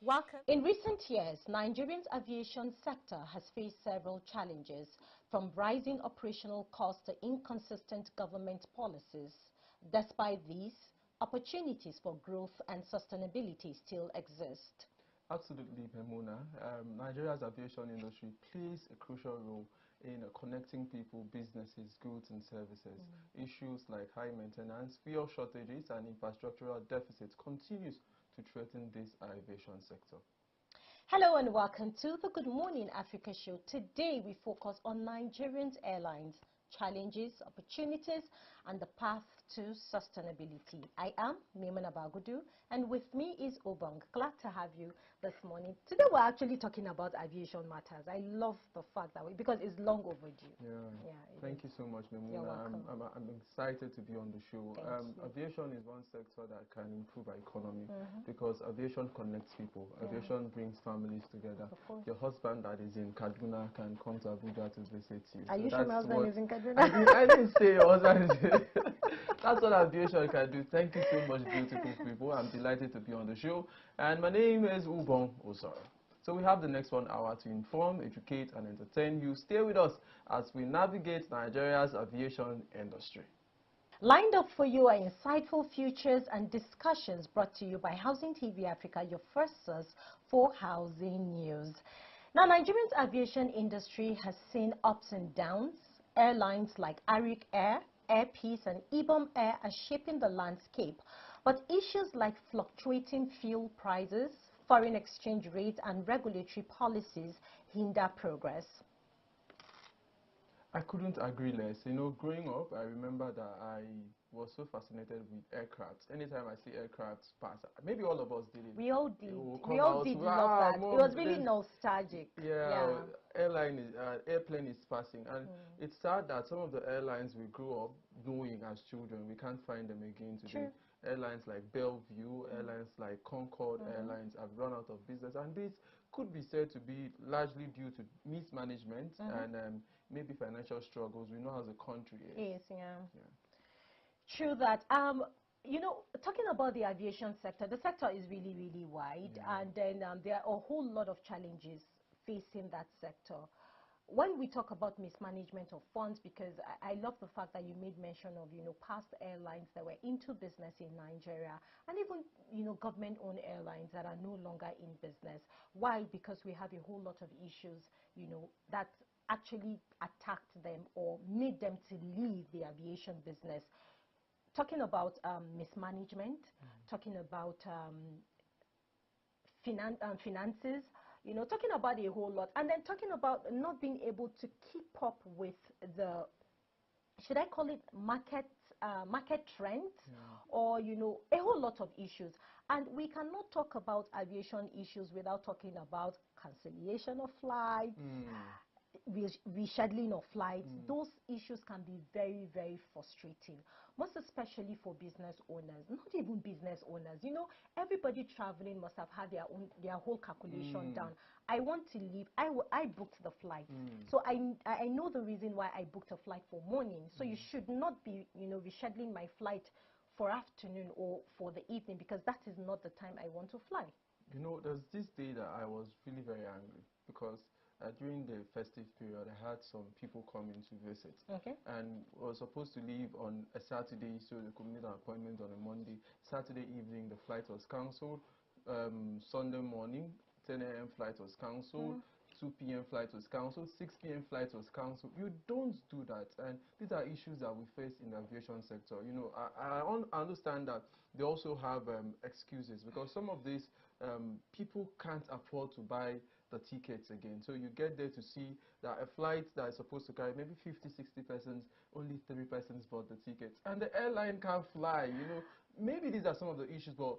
Welcome. In recent years, Nigeria's aviation sector has faced several challenges, from rising operational costs to inconsistent government policies. Despite these, opportunities for growth and sustainability still exist. Absolutely, Memuna. Nigeria's aviation industry plays a crucial role in connecting people, businesses, goods and services. Issues like high maintenance, fuel shortages and infrastructural deficits continues to threaten this aviation sector. Hello and welcome to the Good Morning Africa show. Today we focus on Nigerian airlines, challenges, opportunities, and the path to sustainability. I am Maimuna Bagudu, and with me is Obong. Glad to have you this morning. Today we're actually talking about aviation matters. I love the fact that because it's long overdue. Thank you so much, Maimuna. I'm excited to be on the show. Aviation is one sector that can improve our economy because aviation connects people. Aviation brings families together. Your husband that is in Kaduna can come to Abuja to visit you. Are you sure my husband is in Kaduna? I didn't say your husband is. That's what aviation can do. Thank you so much, beautiful people. I'm delighted to be on the show. And my name is Ubong Osoro. So we have the next 1 hour to inform, educate, and entertain you. Stay with us as we navigate Nigeria's aviation industry. Lined up for you are insightful futures and discussions brought to you by Housing TV Africa, your first source for housing news. Now, Nigeria's aviation industry has seen ups and downs. Airlines like Arik Air, Air Peace and Ibom Air are shaping the landscape, but issues like fluctuating fuel prices, foreign exchange rates and regulatory policies hinder progress. I couldn't agree less. You know, growing up, I remember that I was so fascinated with aircraft. Anytime I see aircraft pass, maybe all of us did it. We all did. We all did love that. It was really nostalgic. Airplane is passing, and it's sad that some of the airlines we grew up knowing as children, we can't find them again today. True. Airlines like Bellevue, airlines like Concorde Airlines have run out of business, and this could be said to be largely due to mismanagement and maybe financial struggles. We know how the country is. True that. You know, talking about the aviation sector, the sector is really, really wide, and then there are a whole lot of challenges facing that sector. When we talk about mismanagement of funds, because I love the fact that you made mention of, you know, past airlines that were into business in Nigeria, and even, you know, government-owned airlines that are no longer in business. Why? Because we have a whole lot of issues, you know, that actually attacked them or made them to leave the aviation business. Talking about mismanagement, talking about finances, you know, talking about a whole lot, and then talking about not being able to keep up with the, should I call it market trends, or, you know, a whole lot of issues. And we cannot talk about aviation issues without talking about cancellation of flights, rescheduling of flights. Those issues can be very, very frustrating, most especially for business owners. Not even business owners, you know, everybody traveling must have had their whole calculation down. I want to leave. I booked the flight, so I know the reason why I booked a flight for morning. So you should not be, you know, rescheduling my flight for afternoon or for the evening, because that is not the time I want to fly. You know, there's this day that I was really very angry because during the festive period, I had some people coming to visit. And was supposed to leave on a Saturday, so they could make an appointment on a Monday. Saturday evening, the flight was cancelled. Sunday morning, 10 a.m. flight was cancelled. 2 p.m. flight was cancelled. 6 p.m. flight was cancelled. You don't do that. And these are issues that we face in the aviation sector. You know, I understand that they also have excuses, because some of these people can't afford to buy the tickets again. So you get there to see that a flight that is supposed to carry maybe 50, 60 persons, only 3 persons bought the tickets. And the airline can't fly, you know. Maybe these are some of the issues, but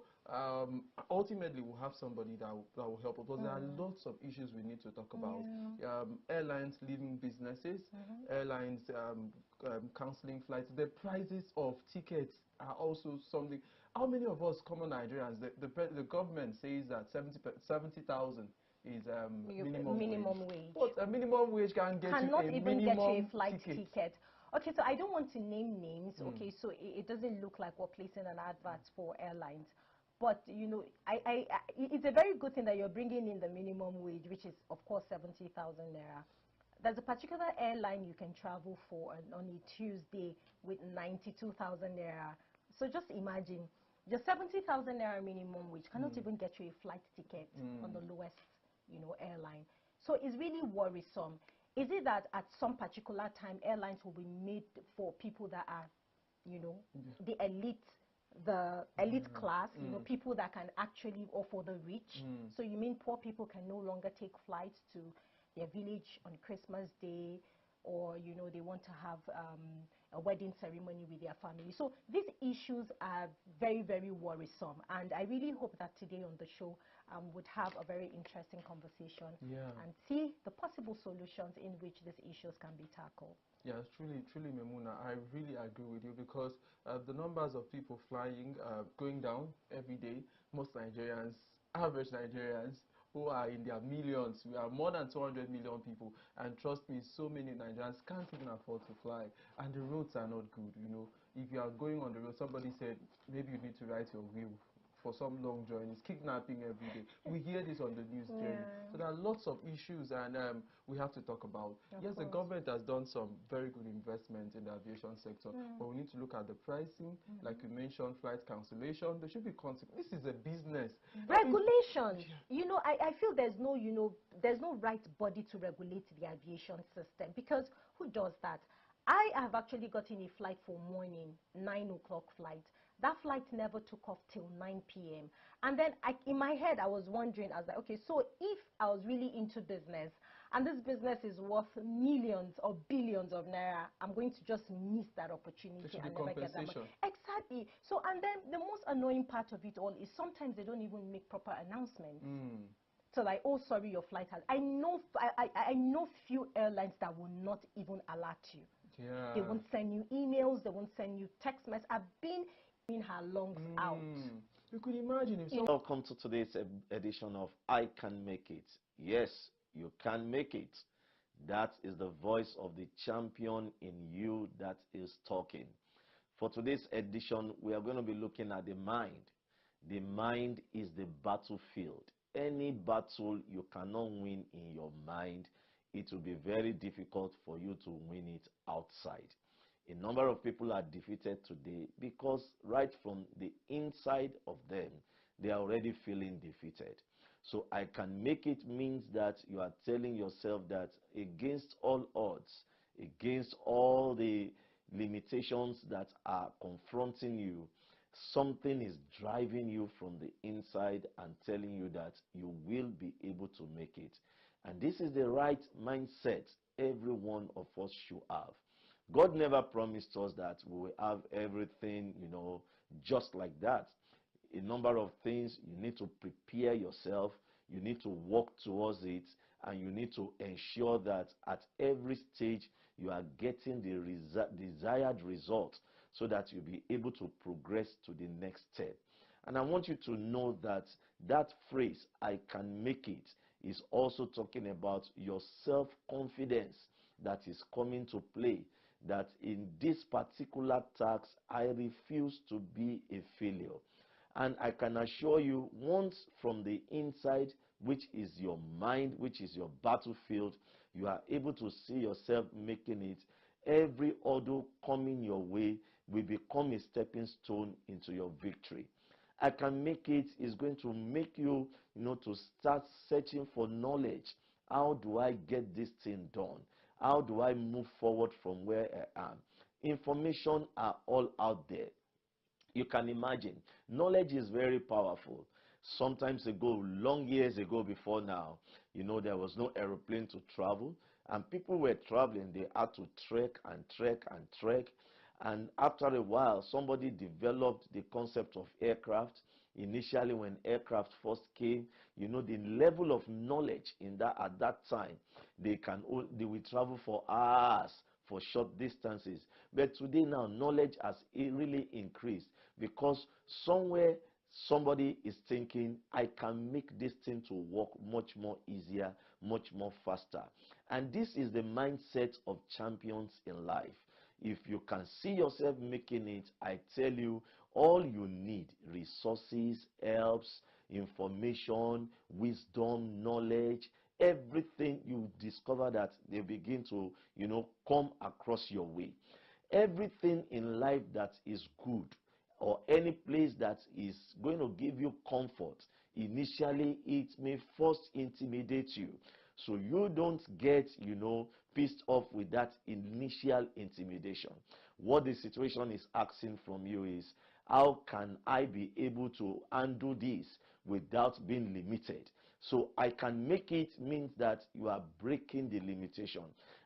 ultimately we'll have somebody that will help us. But there are lots of issues we need to talk about. Airlines leaving businesses, airlines cancelling flights. The prices of tickets are also something. How many of us common Nigerians, the government says that 70,000 is minimum wage. But a minimum wage cannot even get you a flight ticket. Okay, so I don't want to name names. Okay, so it doesn't look like we're placing an advert for airlines. But, you know, it's a very good thing that you're bringing in the minimum wage, which is, of course, 70,000 naira. There's a particular airline you can travel for on a Tuesday with 92,000 naira. So just imagine, your 70,000 naira minimum wage cannot even get you a flight ticket on the lowest, you know, airline. So it's really worrisome. Is it that at some particular time, airlines will be made for people that are, you know, the elite class, you know, people that can actually, or for the rich? So you mean poor people can no longer take flights to their village on Christmas Day, or, you know, they want to have a wedding ceremony with their family? So these issues are very, very worrisome, and I really hope that today on the show would have a very interesting conversation and see the possible solutions in which these issues can be tackled. Yeah, truly, Memuna, I really agree with you, because the numbers of people flying going down every day. Most Nigerians, average Nigerians, who are in their millions, we are more than 200 million people, and trust me, so many Nigerians can't even afford to fly, and the roads are not good. You know, if you are going on the road, somebody said maybe you need to write your will for some long journeys, kidnapping every day. We hear this on the news journey. So there are lots of issues, and we have to talk about. Yes, the government has done some very good investment in the aviation sector, but we need to look at the pricing. Like you mentioned, flight cancellation. There should be consequences. This is a business. Regulation. You know, I feel there's no, you know, there's no right body to regulate the aviation system, because who does that? I have actually gotten a flight for morning, 9 o'clock flight. That flight never took off till 9 p.m. And then in my head, I was wondering, I was like, okay, so if I was really into business, and this business is worth millions or billions of naira, I'm going to just miss that opportunity and never get that money. Exactly. So, and then the most annoying part of it all is sometimes they don't even make proper announcements. So like, oh, sorry, your flight has... I know few airlines that will not even alert you. They won't send you emails, they won't send you text messages. I've been in her lungs out. You could imagine if Welcome to today's edition of I Can Make It. Yes, you can make it. That is the voice of the champion in you that is talking. For today's edition, we are going to be looking at the mind. The mind is the battlefield. Any battle you cannot win in your mind, it will be very difficult for you to win it outside. A number of people are defeated today because right from the inside of them, they are already feeling defeated. So I can make it means that you are telling yourself that against all odds, against all the limitations that are confronting you, something is driving you from the inside and telling you that you will be able to make it. And this is the right mindset every one of us should have. God never promised us that we will have everything, you know, just like that. A number of things, you need to prepare yourself, you need to work towards it, and you need to ensure that at every stage you are getting the desired result so that you'll be able to progress to the next step. And I want you to know that that phrase, I can make it, is also talking about your self-confidence that is coming to play, that in this particular task, I refuse to be a failure. And I can assure you, once from the inside, which is your mind, which is your battlefield, you are able to see yourself making it, every order coming your way will become a stepping stone into your victory. I can make it is going to make you, to start searching for knowledge. How do I get this thing done? How do I move forward from where I am? Information are all out there. You can imagine, knowledge is very powerful. Sometimes ago, long years ago before now, there was no aeroplane to travel, and people were traveling. They had to trek and trek and trek. And after a while, somebody developed the concept of aircraft. Initially, when aircraft first came, the level of knowledge in that at that time, they will travel for hours for short distances. But today now, knowledge has really increased because somewhere somebody is thinking, I can make this thing to work much more easier, much more faster. And this is the mindset of champions in life. If you can see yourself making it, I tell you, All you need, resources, helps, information, wisdom, knowledge, everything you discover that they begin to, come across your way. Everything in life that is good, or any place that is going to give you comfort, initially it may first intimidate you. So you don't get, pissed off with that initial intimidation. What the situation is asking from you is, how can I be able to undo this without being limited? So I can make it means that you are breaking the limitation.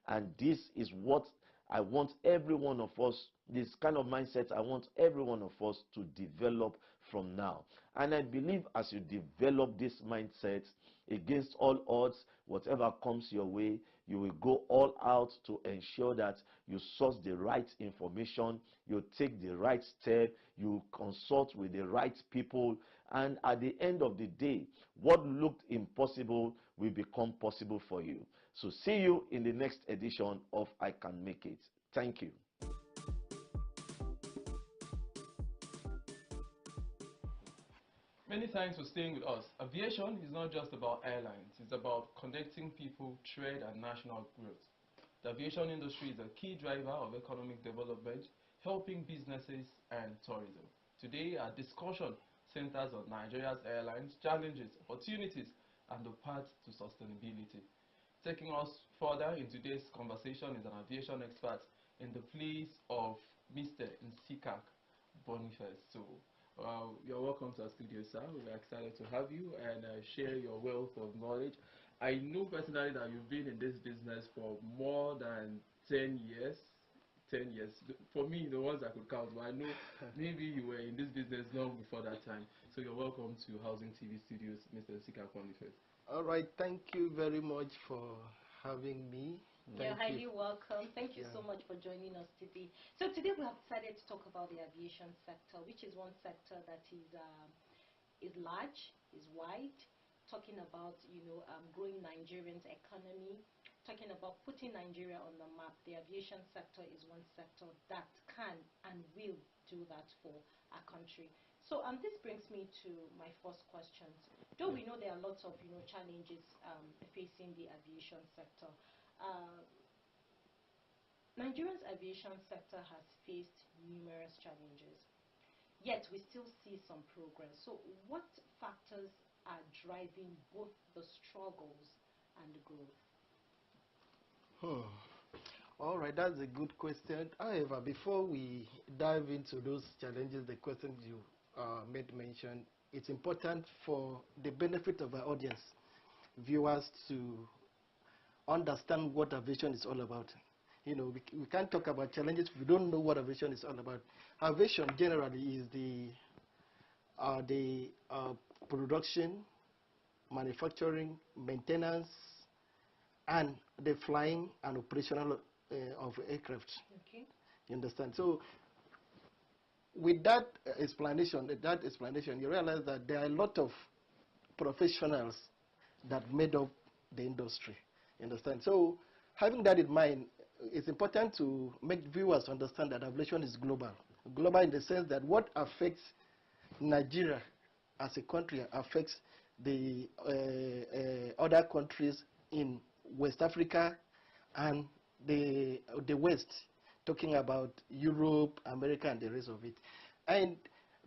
And this is what I want every one of us, this kind of mindset, I want every one of us to develop from now. And I believe as you develop this mindset, against all odds, whatever comes your way, you will go all out to ensure that you source the right information, you take the right step, you consult with the right people, and at the end of the day, what looked impossible will become possible for you. So see you in the next edition of I Can Make It. Thank you. Many thanks for staying with us. Aviation is not just about airlines, it's about connecting people, trade, and national growth. The aviation industry is a key driver of economic development, helping businesses and tourism. Today, our discussion centers on Nigeria's airlines, challenges, opportunities, and the path to sustainability. Taking us further in today's conversation is an aviation expert in the place of Mr. Nsikak Boniface. So, you're welcome to our studio, sir. We're excited to have you and share your wealth of knowledge. I know personally that you've been in this business for more than 10 years. 10 years. For me, the ones I could count, but I know maybe you were in this business long before that time. So you're welcome to Housing TV Studios, Mr. Nsikak Boniface. All right, thank you very much for having me. You're highly welcome. Thank you so much for joining us today. So today we have decided to talk about the aviation sector, which is one sector that is large, is wide, talking about growing Nigerians' economy, talking about putting Nigeria on the map. The aviation sector is one sector that can and will do that for our country. So this brings me to my first question. Though we know there are lots of challenges facing the aviation sector, Nigeria's aviation sector has faced numerous challenges, yet we still see some progress. So what factors are driving both the struggles and the growth? All right, that's a good question. However, before we dive into those challenges, the questions you made mention, it's important for the benefit of our audience, viewers, to understand what aviation is all about. We can't talk about challenges if we don't know what aviation is all about. Aviation generally is the production, manufacturing, maintenance, and the flying and operational of aircraft. Okay. You understand? So with that explanation, you realize that there are a lot of professionals that made up the industry. You understand? So having that in mind, it's important to make viewers understand that aviation is global. Global in the sense that what affects Nigeria as a country affects the other countries in West Africa and the West, talking about Europe, America, and the rest of it. And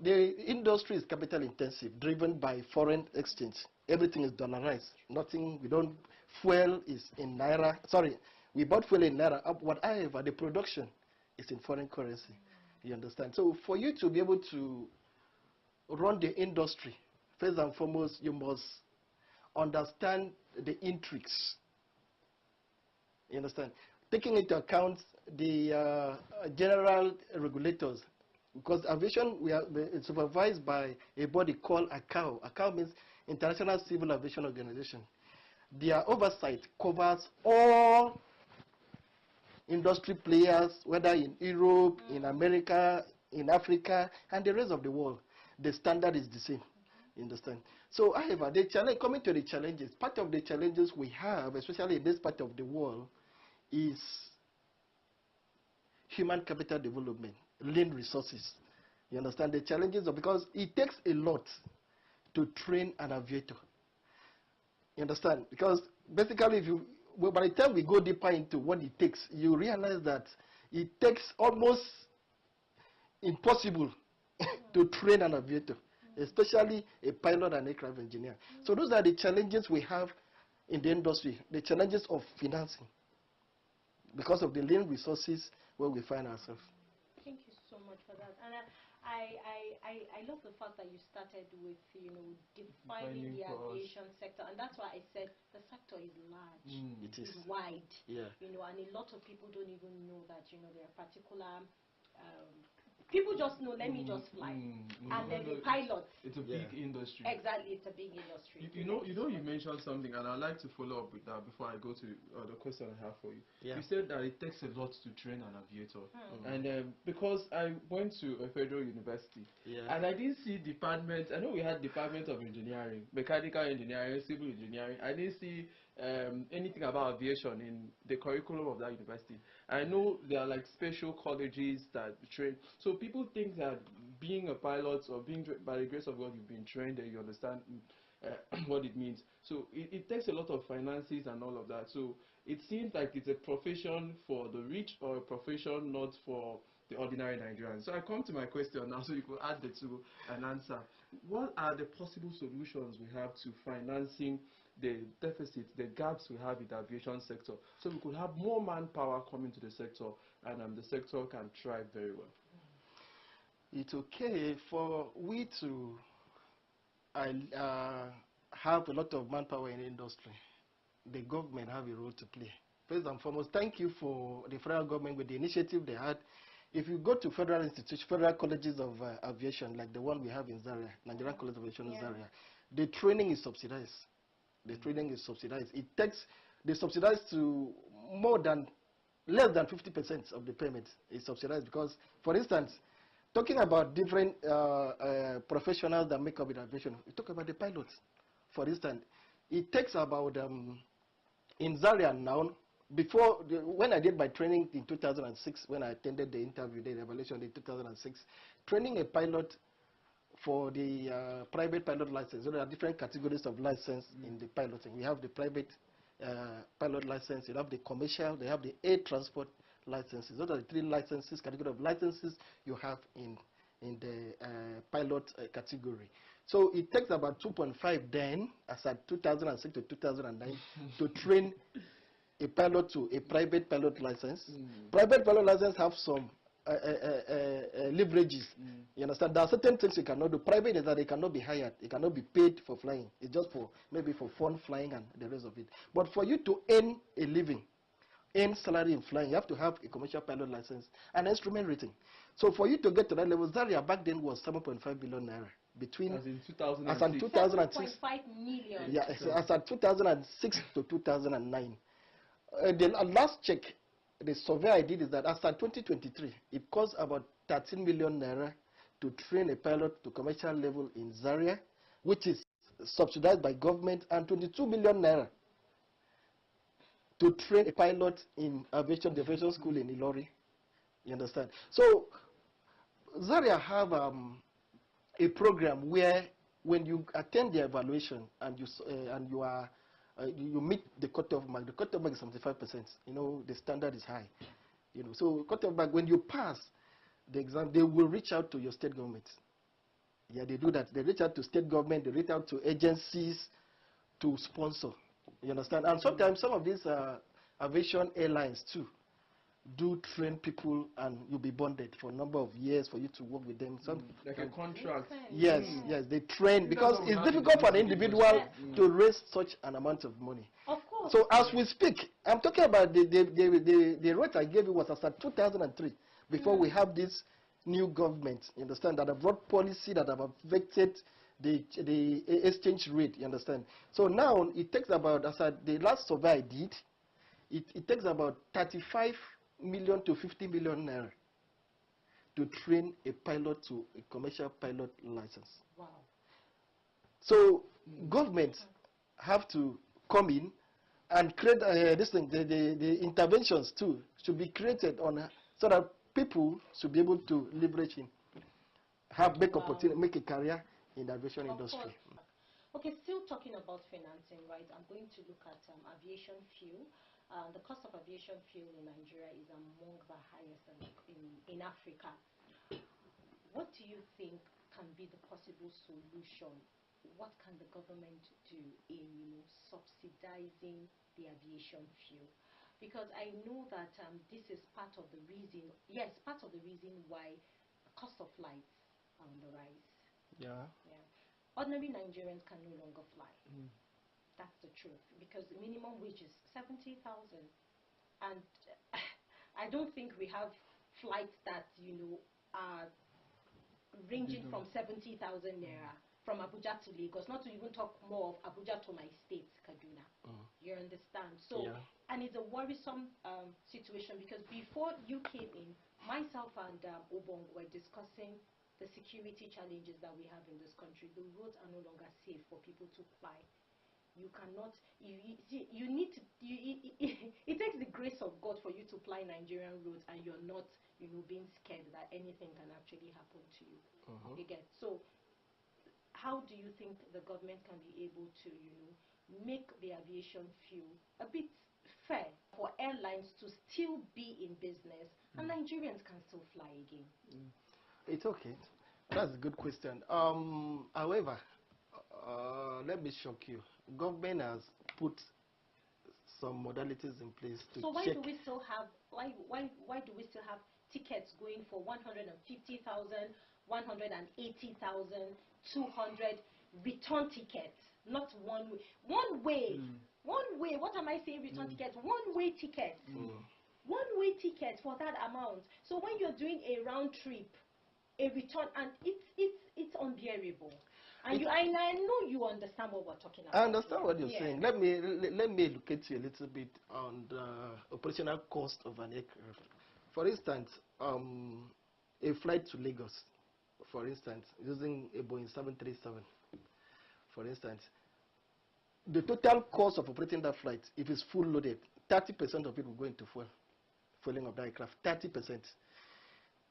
the industry is capital intensive, driven by foreign exchange. Everything is dollarized. Nothing, fuel is in Naira. Sorry, we bought fuel in Naira. Whatever, the production is in foreign currency. You understand? So for you to be able to run the industry, first and foremost, you must understand the intrigues. You understand? Taking into account the general regulators, because aviation it's supervised by a body called ICAO. ICAO means International Civil Aviation Organization. Their oversight covers all industry players, whether in Europe, in America, in Africa, and the rest of the world. The standard is the same. You understand? So, however, coming to the challenges, part of the challenges we have, especially in this part of the world, is human capital development, lean resources. You understand the challenges of, because it takes a lot to train an aviator. You understand? Because basically, well, by the time we go deeper into what it takes, you realize that it takes almost impossible to train an aviator, especially a pilot and aircraft engineer. So those are the challenges we have in the industry, the challenges of financing, because of the limited resources where we find ourselves. Thank you so much for that. And I love the fact that you started with, defining the aviation sector. And that's why I said the sector is large. It is wide. Yeah. And a lot of people don't even know that, there are particular people just know, let me just fly. And then the pilots. It's a big industry. Exactly, it's a big industry. You mentioned something, and I'd like to follow up with that before I go to the question I have for you. Yeah. You said that it takes a lot to train an aviator. And because I went to a federal university, and I didn't see departments. I know we had Department of Engineering, Mechanical Engineering, Civil Engineering. I didn't see anything about aviation in the curriculum of that university. I know there are like special colleges that train. So people think that being a pilot or being, by the grace of God, you've been trained and you understand what it means. So it takes a lot of finances and all of that. So it seems like it's a profession for the rich or a profession not for the ordinary Nigerian. So I come to my question now, so you could add the two and answer. What are the possible solutions we have to financing the deficits, the gaps we have in the aviation sector, so we could have more manpower coming to the sector, and the sector can thrive very well? It's okay for we to have a lot of manpower in the industry. The government have a role to play. First and foremost, thank you for the federal government with the initiative they had. If you go to federal institutions, federal colleges of aviation, like the one we have in Zaria, Nigerian College of Aviation in Zaria, the training is subsidized. The training is subsidized. They subsidize to less than 50% of the payment is subsidized, because, for instance, talking about different professionals that make up in aviation, we talk about the pilots. For instance, it takes about, in Zaria now, when I did my training in 2006, when I attended the interview, the evaluation in 2006, training a pilot for the private pilot license. So there are different categories of license in the piloting. We have the private pilot license, you have the commercial, they have the air transport licenses. Those are the three licenses, category of licenses you have in the pilot category. So it takes about 2.5 then, as at 2006 to 2009, to train a pilot to a private pilot license. Private pilot license have some leverages. You understand? There are certain things you cannot do. Private is that they cannot be hired. They cannot be paid for flying. It's just for maybe for fun flying and the rest of it. But for you to earn a living, earn salary in flying, you have to have a commercial pilot license and instrument rating. So for you to get to that level, Zaria back then was 7.5 billion naira. As in 2006. As in 2006. 7.5 million. Yeah, as at 2006 to 2009. The last check, the survey I did is that as at 2023, it costs about 13 million naira to train a pilot to commercial level in Zaria, which is subsidized by government, and 22 million naira to train a pilot in aviation school in Ilori. You understand? So Zaria have a program where when you attend the evaluation and you meet the cutoff mark. The cutoff mark is 75%. You know, the standard is high. You know, so cutoff mark, when you pass the exam, they will reach out to your state government. Yeah, they do that. They reach out to state government. They reach out to agencies to sponsor. You understand? And sometimes some of these aviation airlines too do train people, and you'll be bonded for a number of years for you to work with them. Some, like a contract. Yes, yes, they train, because it's difficult for an individual to raise such an amount of money. Of course. So as we speak, I'm talking about the rate I gave you was as at 2003, before we have this new government, you understand, that have brought policy that have affected the exchange rate, you understand. So now it takes about, as at the last survey I did, it takes about 35 million to 50 million naira to train a pilot to a commercial pilot license. Wow. So government have to come in and create this thing. The interventions too should be created on so that people should be able to leverage in. make opportunity, make a career in the aviation industry. Okay, still talking about financing, right? I'm going to look at aviation fuel. The cost of aviation fuel in Nigeria is among the highest in Africa. What do you think can be the possible solution? What can the government do in, subsidizing the aviation fuel? Because I know that this is part of the reason, part of the reason why the cost of flights are on the rise. Yeah. Ordinary Nigerians can no longer fly. That's the truth, because the minimum wage is 70,000, and I don't think we have flights that are ranging from 70,000 naira from Abuja to Lagos, not to even talk more of Abuja to my state, Kaduna. You understand? So, and it's a worrisome situation, because before you came in, myself and Obong were discussing the security challenges that we have in this country. The roads are no longer safe for people to fly. You cannot, you need to, it takes the grace of God for you to fly Nigerian roads, and you're not, being scared that anything can actually happen to you. Again, so how do you think the government can be able to, make the aviation fuel a bit fair for airlines to still be in business, and Nigerians can still fly again? It's okay. That's a good question. However, let me shock you. Government has put some modalities in place to so why check. Do we still have why do we still have tickets going for 150,000, 180,000, 200 return tickets, not one way? One way. One way. What am I saying? Return tickets. One way tickets. One way tickets for that amount. So when you're doing a round trip, a return, and it's unbearable. And I know you understand what we're talking about. I understand what you're saying. Let me educate you a little bit on the operational cost of an aircraft. For instance, a flight to Lagos, for instance, using a Boeing 737, for instance, the total cost of operating that flight, if it's full loaded, 30% of it will go into fueling of the aircraft. 30%.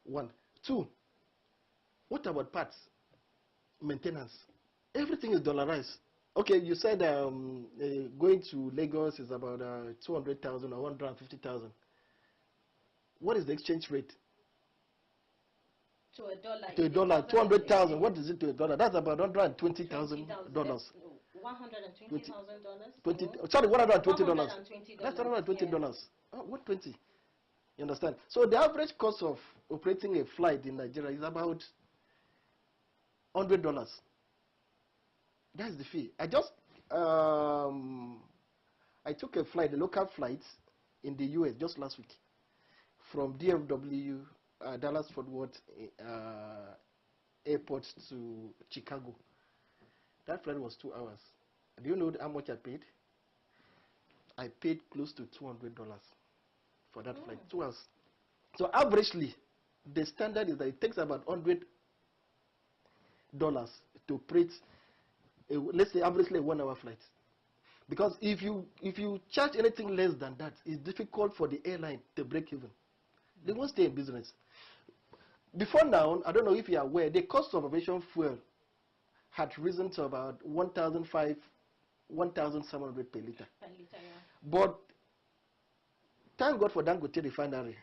One. Two, what about parts? Maintenance. Everything is dollarized. Okay, you said going to Lagos is about 200,000 or 150,000. What is the exchange rate? To a dollar. To a dollar, 200,000. What is it to a dollar? That's about $120,000. $120,000. Sorry, $120. That's $120. Oh, what 20? You understand? So the average cost of operating a flight in Nigeria is about $100. That's the fee. I took a flight, a local flight in the US just last week from DFW, Dallas Fort Worth airport to Chicago. That flight was 2 hours. Do you know how much I paid? I paid close to $200 for that flight, 2 hours. So averagely, the standard is that it takes about $100 to operate, let's say averagely a 1 hour flight. Because if you charge anything less than that, it's difficult for the airline to break even. They won't stay in business. Before now, I don't know if you are aware, the cost of aviation fuel had risen to about 1,700 per liter. But thank God for Dangote refinery.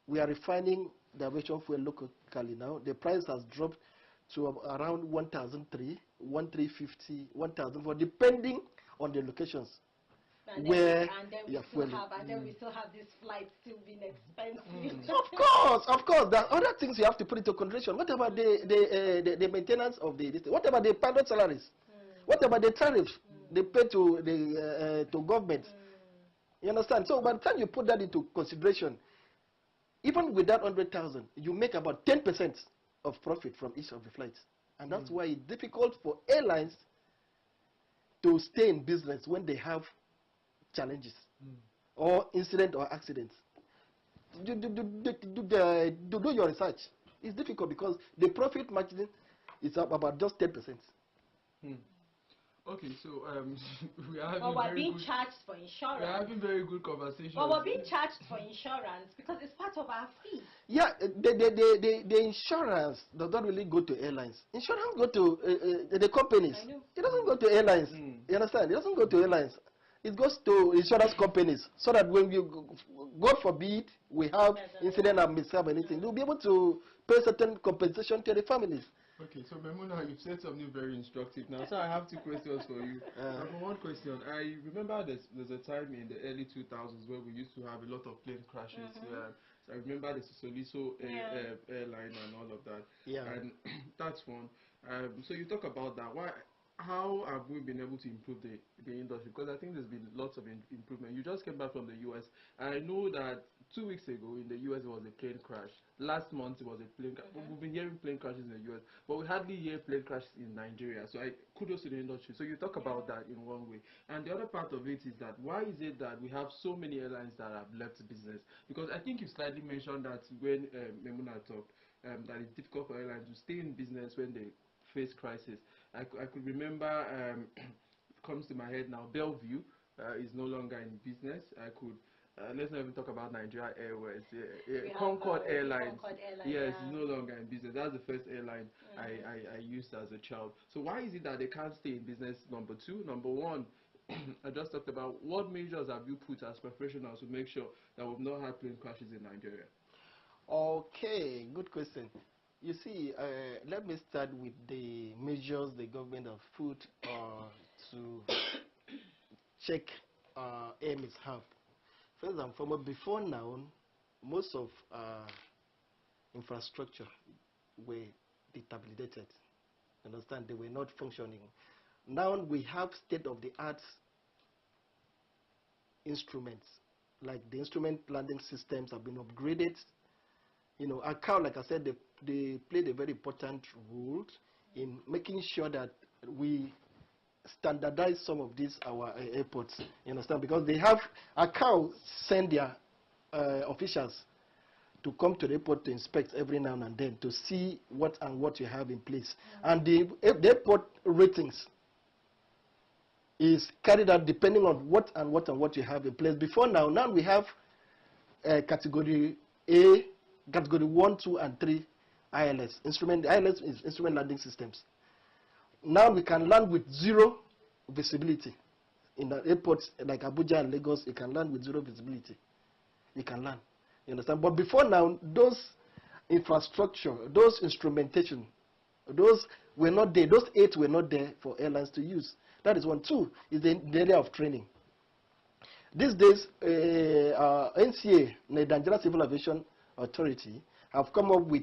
We are refining the aviation fuel locally now. The price has dropped to around 1,300, 1,350, 1,004, depending on the locations. And then we still have this flight still being expensive. Of course. There are other things you have to put into consideration. What about the maintenance of the? What about the pilot salaries? What about the tariffs they pay to the to government? You understand? So by the time you put that into consideration, even with that 100,000, you make about 10% of profit from each of the flights, and that's why it's difficult for airlines to stay in business when they have challenges or incident or accidents. Do your research. It's difficult because the profit margin is up about just 10%. Okay, so we are having Or we're very being good. charged for insurance. We're having very good conversation. Well, we're being charged for insurance because it's part of our fee. Yeah, the insurance does not really go to airlines. Insurance go to the companies. I know. It doesn't go to airlines. You understand? It doesn't go to airlines. It goes to insurance companies so that when you, God forbid, we have incident and mishap anything, they'll be able to pay certain compensation to the families. Okay, so Memuna, you've said something very instructive now. So I have two questions for you. Number one question, I remember there's a time in the early 2000s where we used to have a lot of plane crashes. So I remember the Soliso airline and all of that. Yeah. And that's one. So you talk about that. How have we been able to improve the industry? Because I think there's been lots of improvement. You just came back from the US. I know that 2 weeks ago in the US there was a plane crash. Last month it was a plane crash. We've been hearing plane crashes in the US, but we hardly hear plane crashes in Nigeria. So kudos to the industry. So you talk about that in one way. And the other part of it is that why is it that we have so many airlines that have left business? Because I think you slightly mentioned that when Memuna talked, that it's difficult for airlines to stay in business when they face crisis. I could remember, comes to my head now, Bellevue is no longer in business. I could, let's not even talk about Nigeria Airways. Concorde Airlines. Yes, is no longer in business. That's the first airline I used as a child. So why is it that they can't stay in business? Number two. Number one, I just talked about what measures have you put as professionals to make sure that we've not had plane crashes in Nigeria? Okay, good question. You see, let me start with the measures the government have put to check air mishap. First and foremost, before now, most of infrastructure were debilitated. Understand? They were not functioning. Now we have state-of-the-art instruments, like the instrument landing systems have been upgraded. You know, ACAO, like I said, they played a very important role in making sure that we standardize some of these our airports. You understand? Because they have ACAO send their officials to come to the airport to inspect every now and then to see what you have in place. And the airport ratings is carried out depending on what you have in place. Before now we have category A, category 1, 2, and 3 ILS. ILS is instrument landing systems. Now we can land with zero visibility. In the airports like Abuja and Lagos, you can land with zero visibility. You can land. You understand? But before now, those infrastructure, those instrumentation, those were not there. Those 8 were not there for airlines to use. That is one. 2 is the area of training. These days, NCA, the Nigeria Civil Aviation Authority, have come up with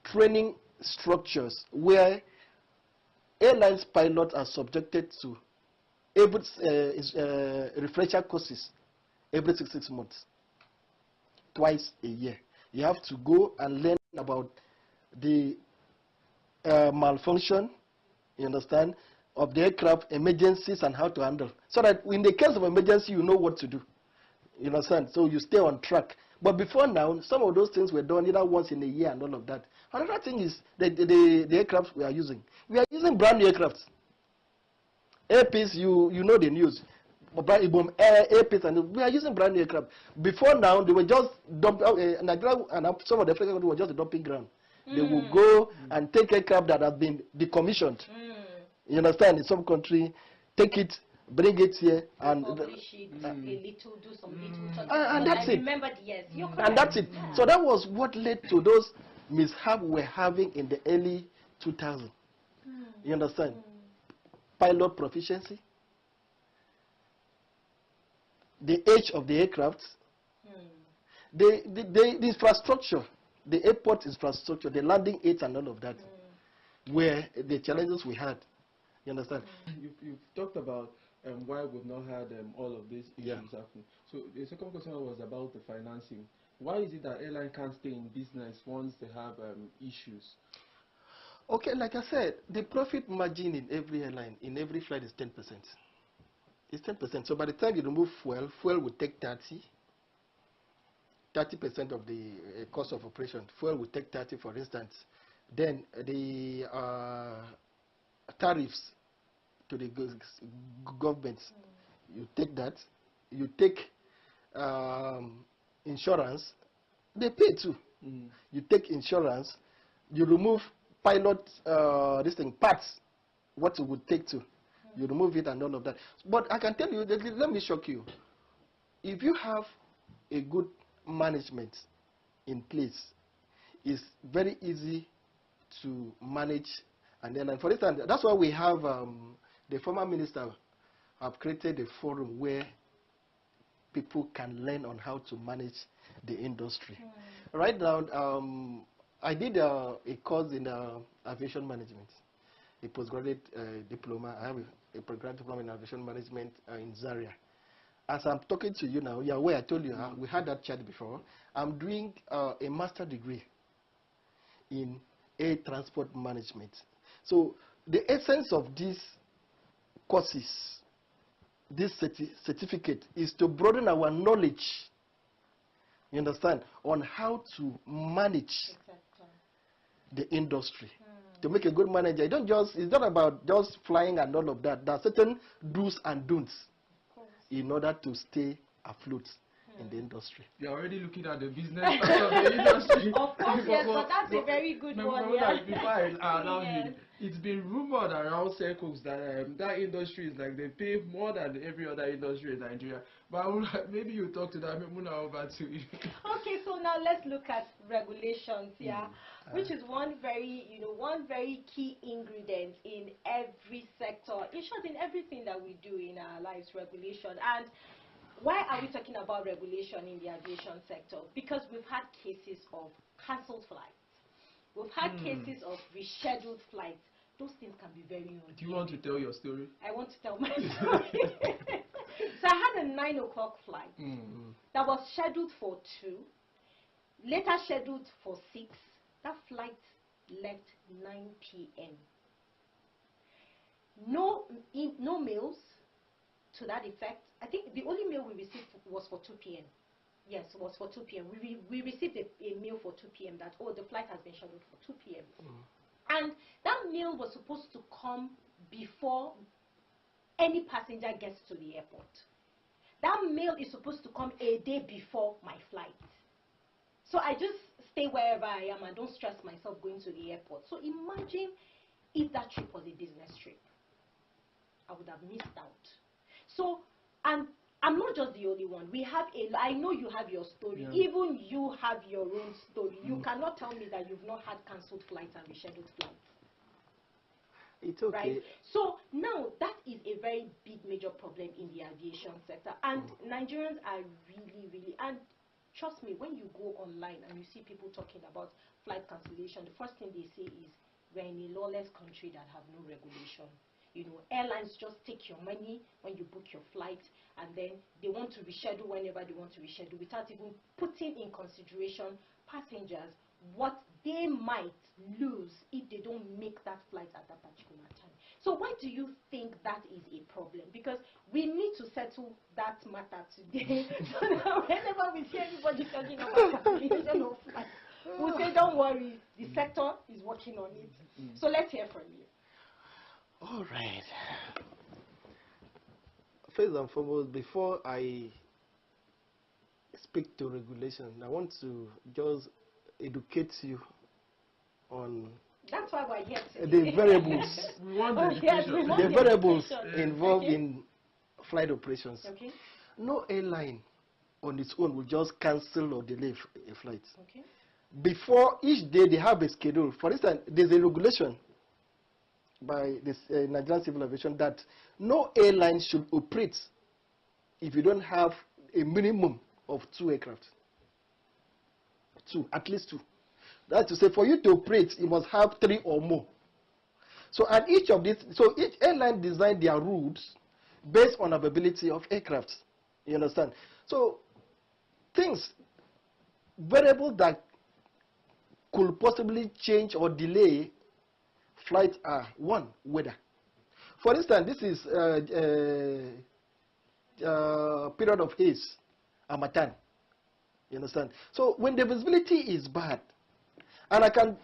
training structures where airlines pilots are subjected to every refresher courses every 6 months, twice a year. You have to go and learn about the malfunction, you understand, of the aircraft, emergencies, and how to handle. So that in the case of emergency, you know what to do. You understand? So you stay on track. But before now, some of those things were done either once in a year and all of that. Another thing is the aircraft we are using. We are using brand new aircrafts. Airpeace, you know the news. Airpeace, and we are using brand new aircraft. Before now, they were just Nigeria and some of the African countries were just a dumping ground. They will go and take aircraft that have been decommissioned. You understand? In some country, take it, bring it here, and publish it a little, do some little. And that's it. Remember, yes, and that's it. So that was what led to those mishaps we're having in the early 2000s. You understand? Pilot proficiency, the age of the aircraft, the infrastructure, the airport infrastructure, the landing aids and all of that, were the challenges we had. You understand? You've talked about why we've not had all of these issues happening. So the second question was about the financing. Why is it that airline can't stay in business once they have issues? Okay, like I said, the profit margin in every airline, in every flight is 10%. It's 10%. So by the time you remove fuel will take 30% of the cost of operation. Fuel will take 30, for instance. Then the tariffs to the government. You take that. You take insurance. They pay too. You take insurance. You remove pilot parts. What it would take to. You remove it and all of that. But I can tell you, let me shock you. If you have a good management in place, it's very easy to manage an airline. For instance, that's why we have the former minister have created a forum where people can learn on how to manage the industry. Right now, I did a course in aviation management, a postgraduate diploma. I have a postgraduate diploma in aviation management in Zaria. As I'm talking to you now, you're aware, I told you, we had that chat before. I'm doing a master degree in air transport management. So the essence of these courses, this certificate, is to broaden our knowledge, you understand, on how to manage the industry. To make a good manager, it's not about just flying and all of that. There are certain do's and don'ts in order to stay afloat in the industry. You're already looking at the business part of the industry. Of course, yes, but that's a very good one. Before I allow him, it's been rumored around circles that that industry is like they pay more than every other industry in Nigeria. But maybe you talk to that. Muna, over to you. Okay, so now let's look at regulations, which is one very key ingredient in every sector. In short, in everything that we do in our lives, regulation. And why are we talking about regulation in the aviation sector? Because we've had cases of cancelled flights. We've had cases of rescheduled flights. Those things can be very rude. Do you want to tell your story? I want to tell my story. So I had a 9 o'clock flight that was scheduled for 2, later scheduled for 6. That flight left 9 p.m. No mails to that effect. I think the only mail we received was for 2 p.m. Yes, it was for 2 p.m. We received a mail for 2 p.m. that, oh, the flight has been scheduled for 2 p.m. And that mail was supposed to come before any passenger gets to the airport. That mail is supposed to come a day before my flight. So I just stay wherever I am and don't stress myself going to the airport. So imagine if that trip was a business trip. I would have missed out. So, and I'm not just the only one. We have I know you have your story. Yeah. Even you have your own story. You cannot tell me that you've not had cancelled flights and rescheduled flights. It's okay. Right? So now that is a very big major problem in the aviation sector. And Nigerians are really, and trust me, when you go online and you see people talking about flight cancellation, the first thing they say is, we're in a lawless country that have no regulation. You know, airlines just take your money when you book your flight, and then they want to reschedule whenever they want to reschedule without even putting in consideration passengers, what they might lose if they don't make that flight at that particular time. So why do you think that is a problem? Because we need to settle that matter today. So now whenever we see everybody talking about cancellation of flights, we'll say, don't worry, the sector is working on it. So let's hear from you. All right. First and foremost, before I speak to regulation, I want to just educate you on that's why we're here the variables. We want the variables involved in flight operations. Okay. No airline on its own will just cancel or delay a flight. Okay. Before each day, they have a schedule. For instance, there's a regulation by the Nigerian Civil Aviation that no airline should operate if you don't have a minimum of 2 aircraft. 2, at least 2. That's to say, for you to operate, you must have 3 or more. So, and each of these, so each airline designed their routes based on availability of aircraft. You understand? So, variables that could possibly change or delay flights are: 1, weather. For instance, this is period of haze, Harmattan. You understand? So when the visibility is bad, and I can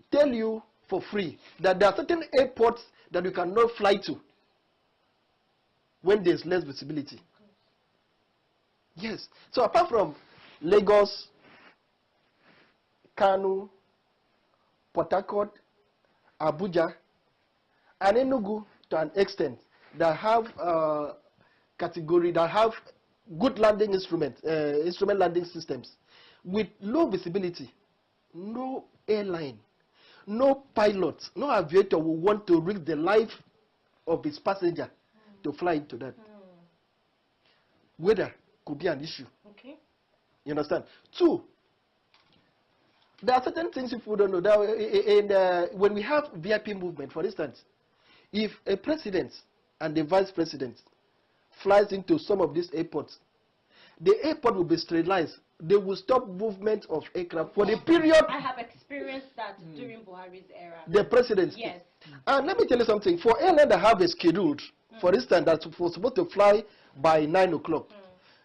tell you for free that there are certain airports that you cannot fly to when there's less visibility. Yes. So apart from Lagos, Kanu, Port Harcourt, Abuja, and Enugu to an extent that have good landing instrument landing systems with low visibility, no airline, no pilot, no aviator will want to risk the life of his passenger to fly into that. Weather could be an issue. Okay. You understand? Two, there are certain things people don't know. That when we have VIP movement, for instance, if a president and the vice president flies into some of these airports, the airport will be sterilized. They will stop movement of aircraft for the period. I have experienced that during Buhari's era. The presidency. Yes. And let me tell you something. For airlines that have a scheduled, for instance, that's supposed to fly by 9 o'clock,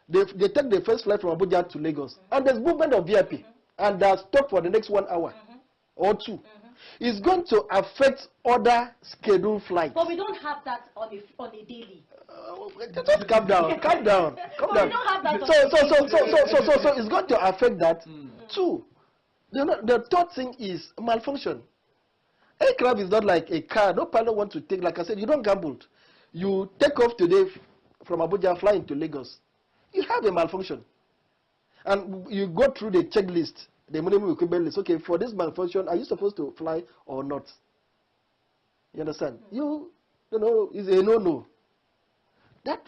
they take the first flight from Abuja to Lagos, and there's movement of VIP, and they're stopped for the next 1 hour or two. It's going to affect other scheduled flights. But we don't have that on a daily. Just calm down, calm down, calm down. We don't have that So it's going to affect that. Two, the third thing is malfunction. Aircraft is not like a car. No pilot wants to take, like I said, you don't gamble. You take off today from Abuja, fly into Lagos. You have a malfunction. And you go through the checklist, the minimum equipment list. Okay, for this malfunction, are you supposed to fly or not? You understand? You know, it's a no-no. That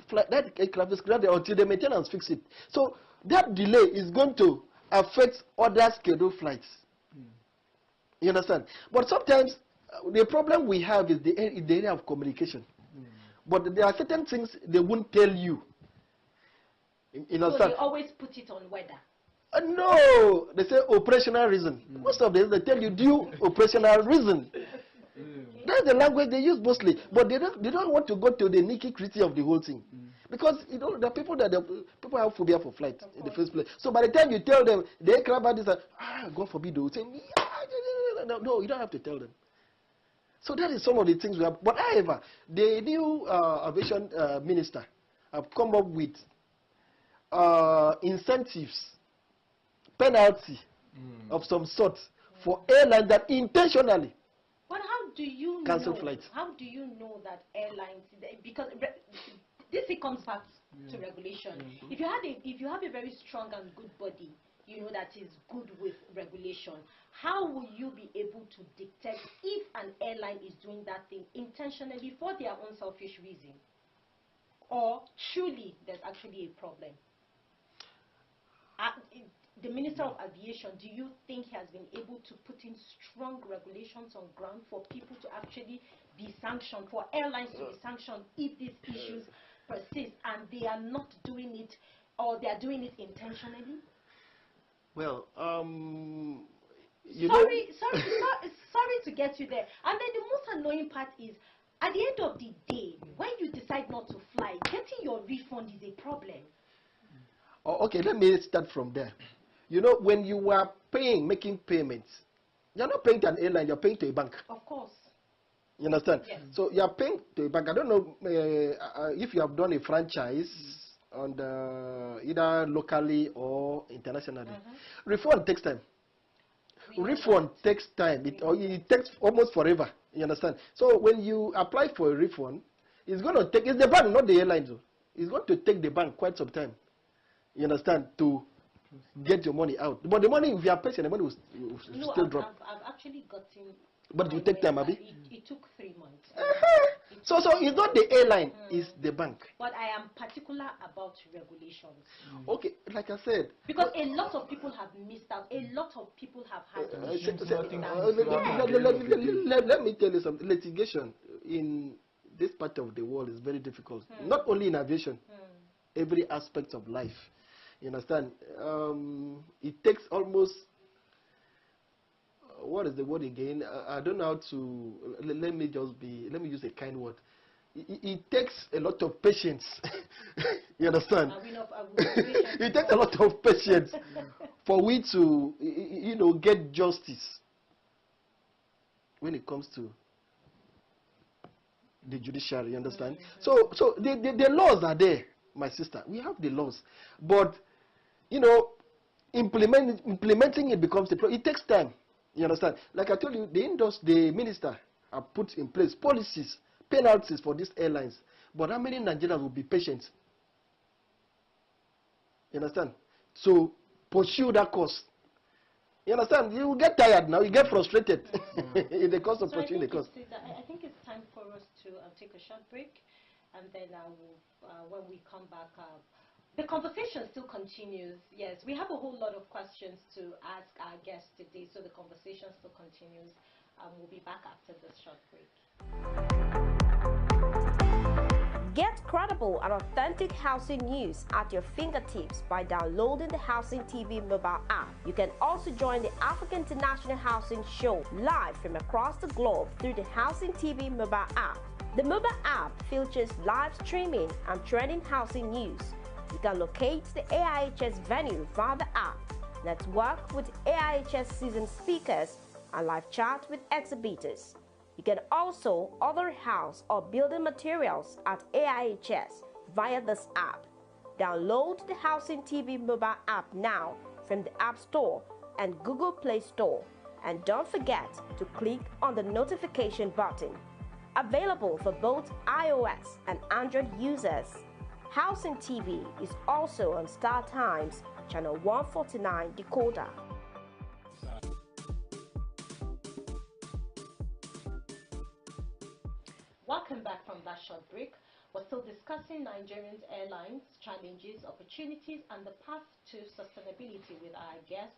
aircraft is grounded until the maintenance fix it. So that delay is going to affect other scheduled flights. You understand? But sometimes the problem we have is the area of communication. But there are certain things they won't tell you. So they always put it on weather. No, they say operational reason. Most of them they tell you due operational reason. That's the language they use mostly, but they don't want to go to the nitty-gritty of the whole thing, because the people have phobia for flight in the first place. So by the time you tell them the aircraft had this, God forbid, they will say, no, you don't have to tell them. So that is some of the things we have. But however, the new aviation minister have come up with incentives, penalty of some sort for airlines that intentionally do you cancel know, flights. How do you know that airlines, because this comes back to regulation. If you have a very strong and good body, you know, that is good with regulation, how will you be able to detect if an airline is doing that thing intentionally for their own selfish reason, or truly there's actually a problem? The Minister of Aviation, do you think he has been able to put in strong regulations on ground for people to actually be sanctioned, for airlines to be sanctioned if these issues persist and they are not doing it, or they are doing it intentionally? Well, sorry to get you there. And then the most annoying part is, at the end of the day, when you decide not to fly, getting your refund is a problem. Okay, let me start from there. You know, when you are making payments, you're not paying to an airline, you're paying to a bank. Of course. You understand? Yes. So you're paying to a bank. I don't know if you have done a franchise on either locally or internationally. Refund takes time. Refund takes time. It takes almost forever. You understand? So when you apply for a refund, it's going to take, it's the bank, not the airline. Though. It's going to take the bank quite some time. You understand? To get your money out. But the money, if you are patient, the money will still drop. I've actually gotten... But it will take time, Abi? It took 3 months. So it's not the airline, it's the bank. But I am particular about regulations. Okay, like I said. Because a lot of people have missed out. A lot of people have had let me tell you something. Litigation in this part of the world is very difficult. Not only in aviation, every aspect of life. You understand? It takes almost, what is the word again? I don't know how to, let me use a kind word. It takes a lot of patience. You understand? It takes a lot of patience for we to, get justice when it comes to the judiciary, you understand? So the laws are there, my sister. We have the laws. But, you know, implementing it becomes the problem. It takes time, you understand? Like I told you, the minister have put in place policies, penalties for these airlines. But how many Nigerians will be patient? You understand? So pursue that course. You understand? You will get tired now. You get frustrated in the course of pursuing the course. I think it's time for us to take a short break, and then when we come back, the conversation still continues. Yes, we have a whole lot of questions to ask our guests today, so the conversation still continues. We'll be back after this short break. Get credible and authentic housing news at your fingertips by downloading the Housing TV mobile app. You can also join the African International Housing Show live from across the globe through the Housing TV mobile app. The mobile app features live streaming and trending housing news. You can locate the AIHS venue via the app, network with AIHS seasoned speakers, and live chat with exhibitors. You can also order house or building materials at AIHS via this app. Download the Housing TV mobile app now from the App Store and Google Play Store. And don't forget to click on the notification button. Available for both iOS and Android users. Housing TV is also on Star Times, channel 149 decoder. Welcome back from that short break. We're still discussing Nigerian airlines, challenges, opportunities, and the path to sustainability with our guest,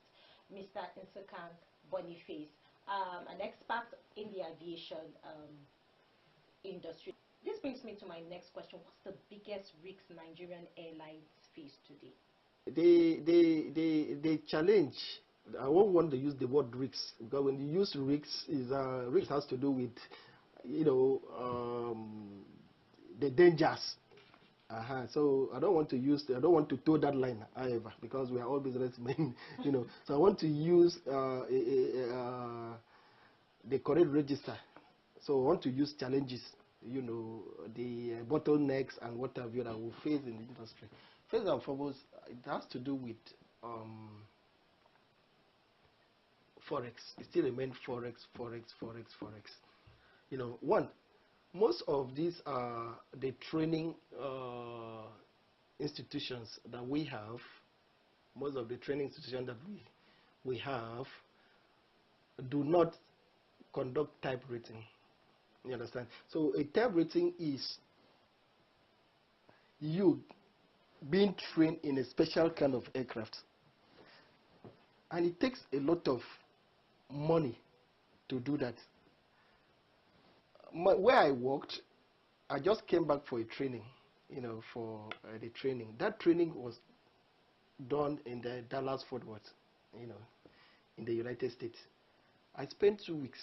Mr. Nsukka Boniface, an expert in the aviation industry. This brings me to my next question. What's the biggest risk Nigerian airlines face today? The challenge, I won't want to use the word risks, because when you use risks, risk has to do with, you know, the dangers. So I don't want to toe that line, however, because we are all businessmen, you know. So I want to use the correct register. So I want to use challenges, you know, the bottlenecks and what have you that we face in the industry. First and foremost, it has to do with forex. It still remains forex. You know, most of these are the training institutions that we have. Most of the training institutions that we have do not conduct type rating. You understand? So a type rating is you being trained in a special kind of aircraft, and it takes a lot of money to do that. Where I worked, I just came back for a training, you know, for the training. That training was done in the Dallas-Fort Worth, you know, in the United States. I spent 2 weeks.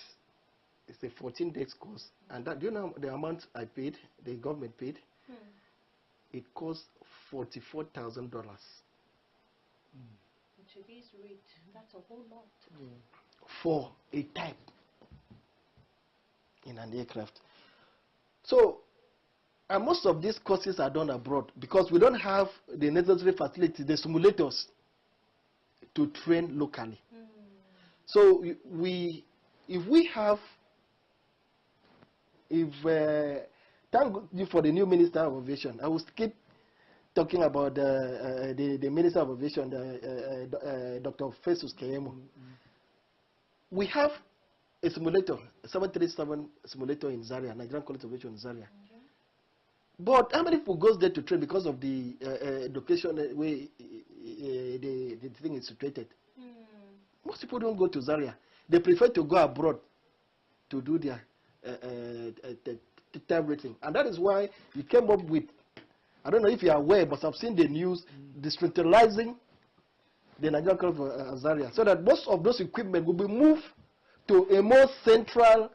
It's a 14-day course. And that, do you know the amount I paid, the government paid? It cost $44,000. In today's rate, that's a whole lot. For a type in an aircraft. So, and most of these courses are done abroad because we don't have the necessary facilities, the simulators, to train locally. So thank you for the new Minister of Aviation. I will keep talking about the Minister of Aviation, Dr. Festus Keyamo. We have a simulator, a 737 simulator in Zaria, Nigerian College of Aviation in Zaria. But how many people goes there to train because of the location where the thing is situated? Most people don't go to Zaria. They prefer to go abroad to do their type rating. And that is why we came up with, I don't know if you are aware, but I've seen the news, decentralizing the Nigerian College of Zaria, so that most of those equipment will be moved to a more central,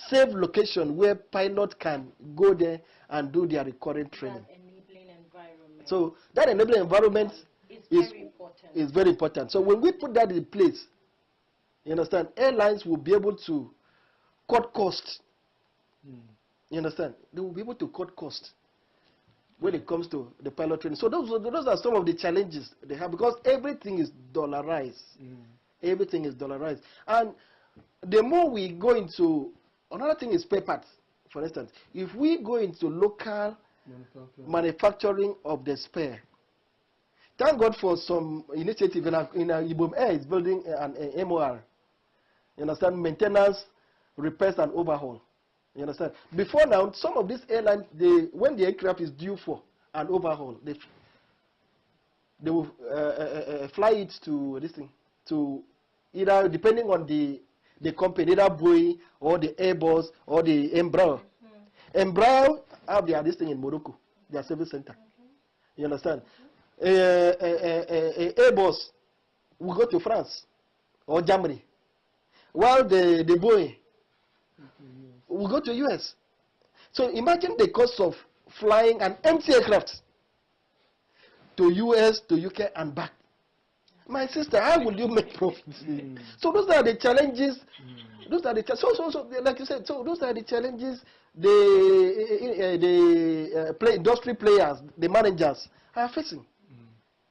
safe location where pilots can go there and do their recurrent training. That enabling environment. So that enabling environment is very important. So when we put that in place, you understand, airlines will be able to cut costs You understand? They will be able to cut costs when it comes to the pilot training. So those are some of the challenges they have, because everything is dollarized. Everything is dollarized. And the more we go into, another thing is spare parts. For instance, if we go into local manufacturing of the spare, thank God for some initiative in Ibom Air is building an MOR. You understand? Maintenance, repairs, and overhaul. You understand? Before now, some of these airlines, when the aircraft is due for an overhaul, they will fly it to this thing, to either, depending on the company, either Boeing or the Airbus or the Embraer. Embraer have this thing in Morocco, their service center. You understand? Airbus will go to France or Germany, while the Boeing will go to US. So imagine the cost of flying an empty aircraft to US, to UK, and back. My sister, how will you make profits? So those are the challenges. Those are the so like you said. So those are the challenges the industry players, the managers are facing.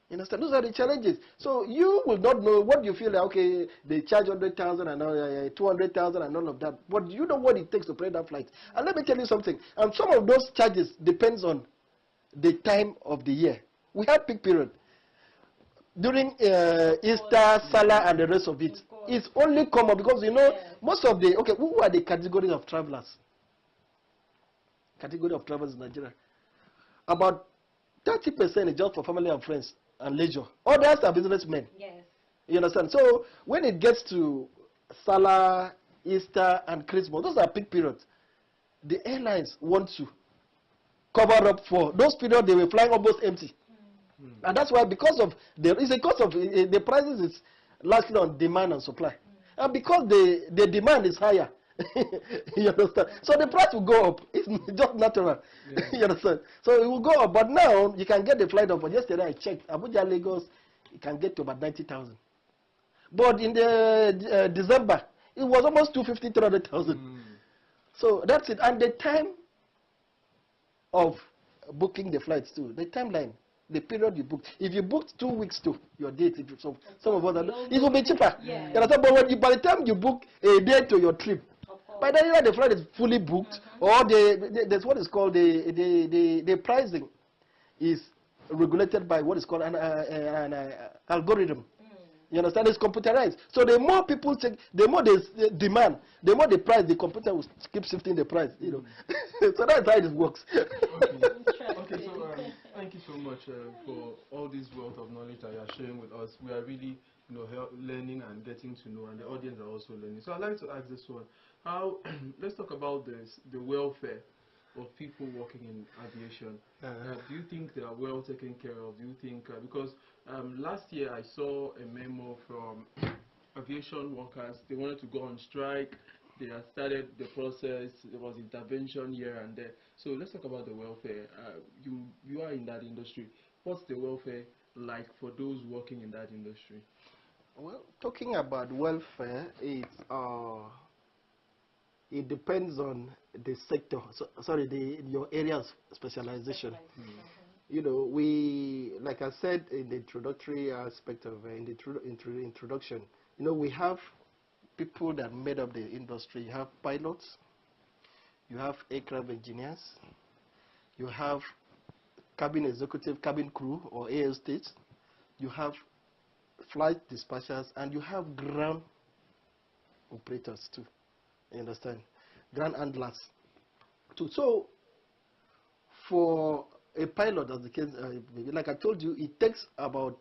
You understand? Those are the challenges. So you will not know what you feel like. Okay, they charge 100,000 and 200,000 and all of that. But you know what it takes to operate that flight. And let me tell you something. And some of those charges depends on the time of the year. We have peak period during Easter, Salah, and the rest of it. It's only common because most of the who are the categories of travelers? Category of travelers in Nigeria. About 30% is just for family and friends and leisure. Others are businessmen. Yes. You understand? So when it gets to Salah, Easter, and Christmas, those are peak periods. The airlines want to cover up for those periods. They were flying almost empty. And that's why, because of the prices is largely on demand and supply. And because the demand is higher, you understand? So the price will go up. It's just natural. You understand? So it will go up. But now you can get the flight up. But yesterday I checked, Abuja, Lagos, you can get to about 90,000. But in the December, it was almost 250, 300,000. So that's it. And the time of booking the flights too, the timeline, the period you booked. If you booked 2 weeks to your date, some of us, it will be cheaper. Yeah. You understand? But by the time you book a day to your trip, by then either the flight is fully booked, or there's what is called the pricing is regulated by what is called an algorithm. You understand? It's computerized. So the more people take, the more there's demand, the more the price, the computer will keep shifting the price. So that's how it works. Okay, so thank you so much for all this wealth of knowledge that you are sharing with us. We are really, learning and getting to know, and the audience are also learning. So I'd like to ask this one: how? Let's talk about the welfare of people working in aviation. Do you think they are well taken care of? Do you think because last year I saw a memo from aviation workers. They wanted to go on strike. They had started the process. There was intervention here and there. So let's talk about the welfare. You are in that industry. What's the welfare like for those working in that industry? Well, talking about welfare, it depends on the sector. Your area of specialization. We, like I said in the introductory aspect of in the introduction, we have people that made up the industry. You have pilots, you have aircraft engineers, you have cabin executive, cabin crew or ASTs, you have flight dispatchers, and you have ground operators too. You understand? Ground handlers too. So for a pilot, as the case, like I told you, it takes about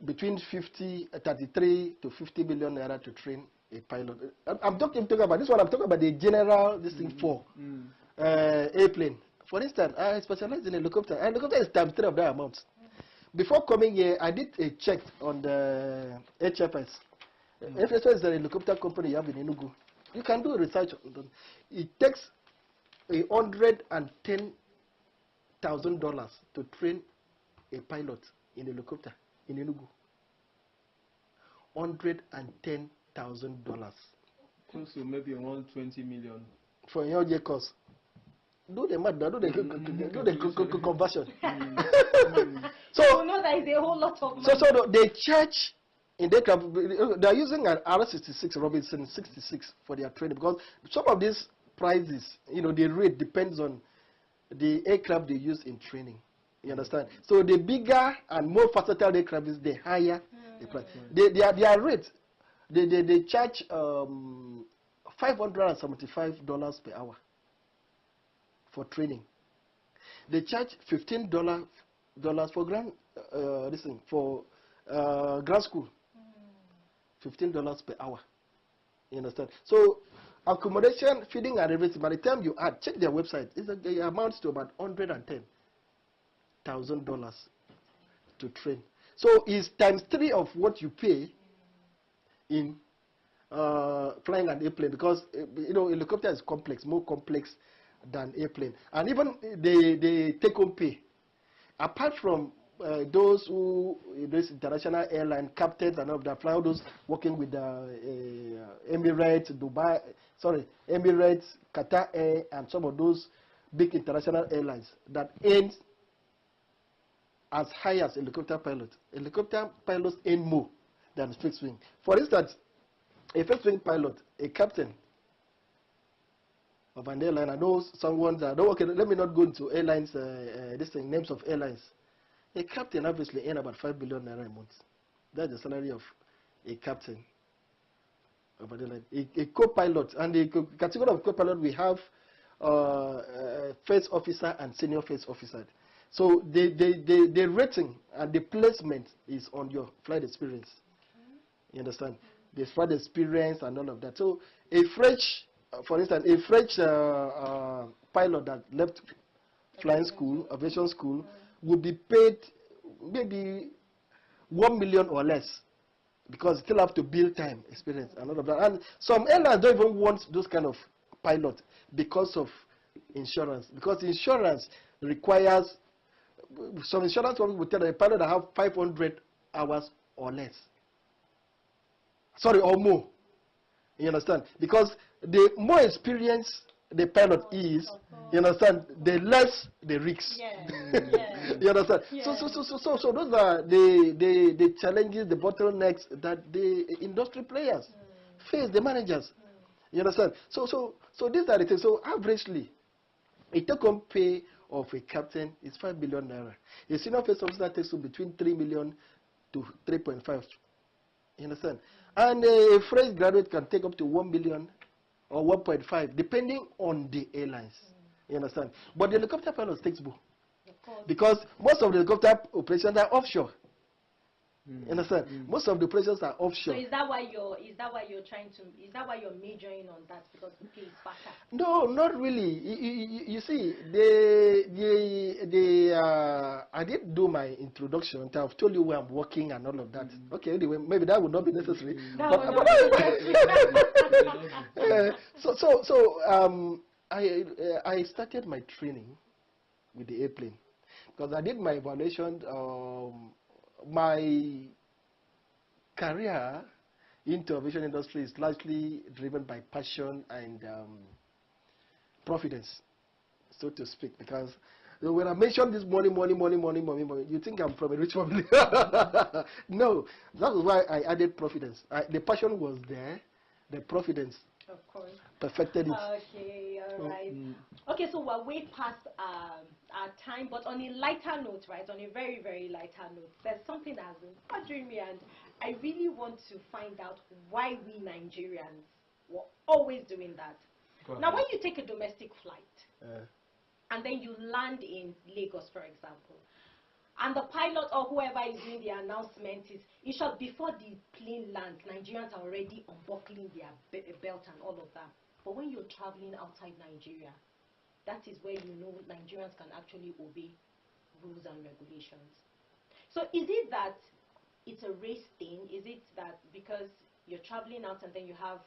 between 33 to 50 million naira to train a pilot. I'm talking about this one. I'm talking about the general thing for airplane. For instance, I specialize in helicopter. Helicopter is times 3 of that amount. Before coming here, I did a check on the HFS. HFS is a helicopter company you have in Enugu. You can do research on them. It takes $110,000 to train a pilot in a helicopter in Enugu. $110,000. Close to maybe around 20 million. For your year course. do the math, do the conversion. So you know there is a whole lot of money. So they charge in their club. They are using an R66 Robinson 66 for their training, because some of these prices, you know, the rate depends on the aircraft they use in training. You understand? So the bigger and more versatile aircraft is, the higher the price. Their rate, they charge $575 per hour for training. They charge $15 for grand grad school. $15 per hour. You understand? So accommodation, feeding, and everything. By the time you add, check their website. It amounts to about $110,000 to train. So it's times 3 of what you pay in flying an airplane, because you know, helicopter is complex, more complex than airplane. And even the take-home pay, apart from those who, this international airline captains and all of that, fly, all those working with Emirates, Emirates, Qatar Air, and some of those big international airlines that earn as high as helicopter pilots. Helicopter pilots earn more than fixed wing. For instance, a fixed wing pilot, a captain of an airline, I know someone that, okay, let me not go into airlines, names of airlines. A captain obviously earn about 5 billion naira a month. That's the salary of a captain of an airline. A co-pilot, and the category of co-pilot, we have first officer and senior first officer. So the rating and the placement is on your flight experience. You understand? The flight experience and all of that. So a French, for instance, a French pilot that left flying school, aviation school, would be paid maybe 1 million or less, because you still have to build time, experience, and all of that. And some airlines don't even want those kind of pilots because of insurance. Because insurance requires, some insurance company will tell a pilot that have 500 hours or less. Sorry, or more. You understand? Because the more experienced the pilot is, you understand, the less the risks. You understand? So those are the challenges, the bottlenecks that the industry players face, the managers. You understand? So these are the things. So averagely, a take-home pay of a captain is 5 billion naira. A senior first officer takes between 3 million to 3.5. You understand? And a fresh graduate can take up to 1 billion or 1.5, depending on the airlines. You understand? But the helicopter pilots takes more, because most of the helicopter operations are offshore. You understand? Most of the operations are offshore. So is that why you're majoring on that, because the pay is better? No, not really. You see, I did do my introduction. I've told you where I'm working and all of that. Okay, anyway, maybe that would not be necessary. I started my training with the airplane, because I did my evaluation. My career into aviation industry is largely driven by passion and providence, so to speak. Because when I mentioned this money, you think I'm from a rich family. No, that is why I added providence. The passion was there, the providence, of course, perfected it. Okay, all right. Okay, so we're way past our time, but on a lighter note, right? On a very, very lighter note, there's something that has been bothering me, and I really want to find out why we Nigerians were always doing that. Now, when you take a domestic flight, and then you land in Lagos, for example, and the pilot or whoever is doing the announcement is, in short, before the plane lands, Nigerians are already unbuckling their belt and all of that. But when you're traveling outside Nigeria, that is where you know Nigerians can actually obey rules and regulations. So is it that it's a race thing? Is it that because you're traveling out and then you have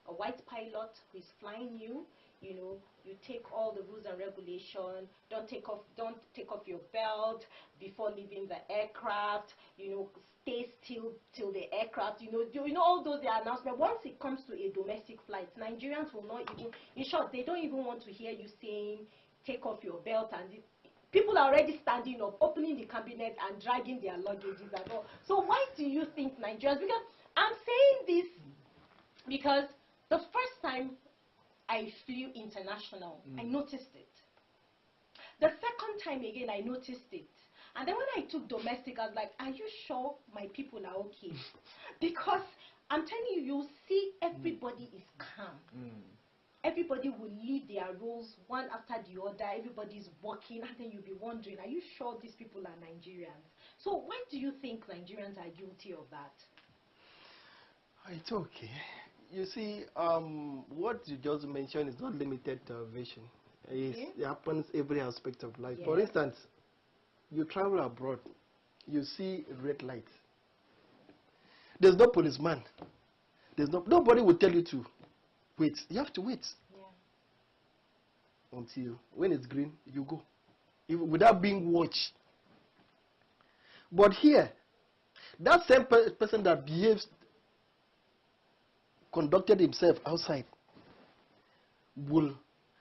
a white pilot who is flying you, you know, you take all the rules and regulations, don't take off your belt before leaving the aircraft, you know, stay still till the aircraft, you know all those announcements. Once it comes to a domestic flight, Nigerians will not even, in short, they don't even want to hear you saying, take off your belt and people are already standing up, opening the cabinet and dragging their luggages and all. So why do you think Nigerians, because I'm saying this because the first time I flew international, I noticed it. The second time again, I noticed it. And then when I took domestic, I was like, are you sure my people are okay? Because I'm telling you, you see everybody is calm. Everybody will leave their roles one after the other. Everybody's working, and then you'll be wondering, are you sure these people are Nigerians? So why do you think Nigerians are guilty of that? It's okay. You see, what you just mentioned is not limited to aviation. It happens every aspect of life. For instance, you travel abroad, you see red lights. There's no policeman. Nobody will tell you to wait. You have to wait until when it's green, you go, without being watched. But here, that same person that conducted himself outside will,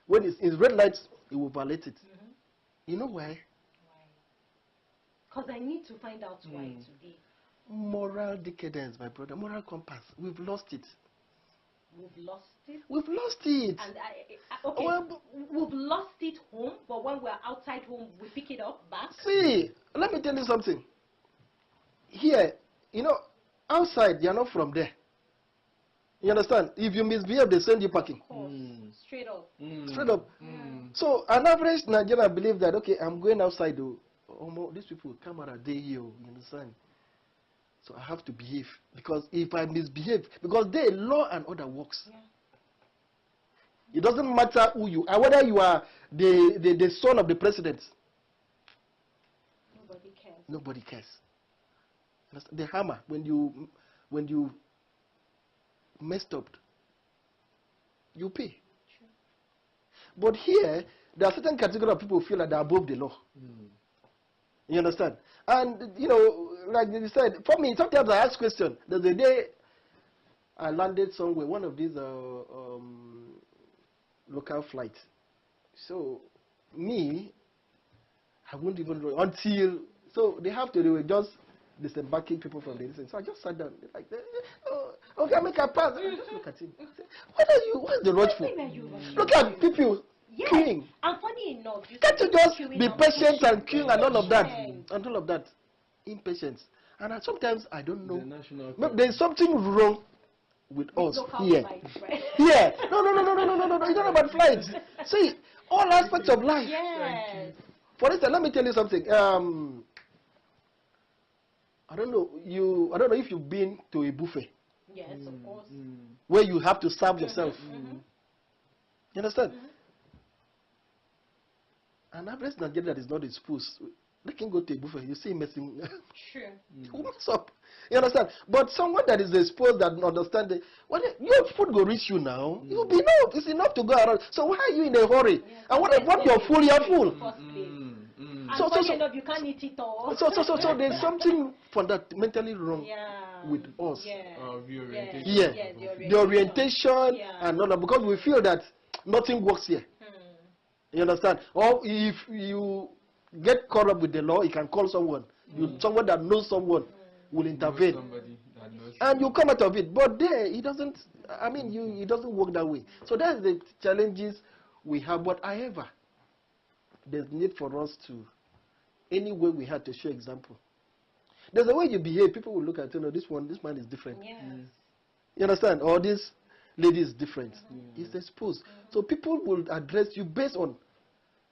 when it's in red lights, he will violate it. You know why? Because I need to find out why today. Moral decadence, my brother. Moral compass. We've lost it. We've lost it? We've lost it. And okay, we've lost it home, but when we're outside home, we pick it up back. See, let me tell you something. Here, you know, outside, you're not from there. You understand? If you misbehave, they send you packing. Of course. Straight up. Straight up. So, an average Nigerian believes that, okay, I'm going outside, though. These people come out a day here, you understand? So I have to behave, because if I misbehave, because there law and order works. It doesn't matter who you are, whether you are the son of the president. Nobody cares. Nobody cares. The hammer, when you messed up, you pay. True. But here, there are certain category of people who feel like they're above the law. You understand? And, you know, like you said, for me, sometimes I ask questions. There's a day I landed somewhere, one of these local flights. So, me, I wouldn't even know until, so they were just disembarking people from the distance. So I just sat down. They're like, oh, okay, make a pass. I just look at him. I said, what's the rush for? Look at people. Queuing. And funny enough, can't you just be patient and queuing and all of that? And all of that. Impatience. And sometimes I don't know. There's something wrong with us here. Flights, right? Here. No. It's not about flights. See, all aspects of life. Yes. For instance, let me tell you something. I don't know if you've been to a buffet. Yes, of course. Where you have to serve yourself. You understand? An average Nigerian that is not exposed, they can go to a buffet. You see him messing. True. What's up? You understand? But someone that is exposed that understands your food will reach you now. You'll be enough. It's enough to go around. So why are you in a hurry? And what you're full, you're full. So you can't eat it all. So there's something fundamentally wrong with us. The orientation and all that, because we feel that nothing works here. You understand? Or if you get caught up with the law, you can call someone. Someone that knows someone will intervene. And you come out of it. But there, it doesn't, it doesn't work that way. So that's the challenges we have. But however, there's need for us to, any way we had to show example. There's a way you behave, people will look at, this man is different. You understand? Or this lady is different. It's exposed. So people will address you based on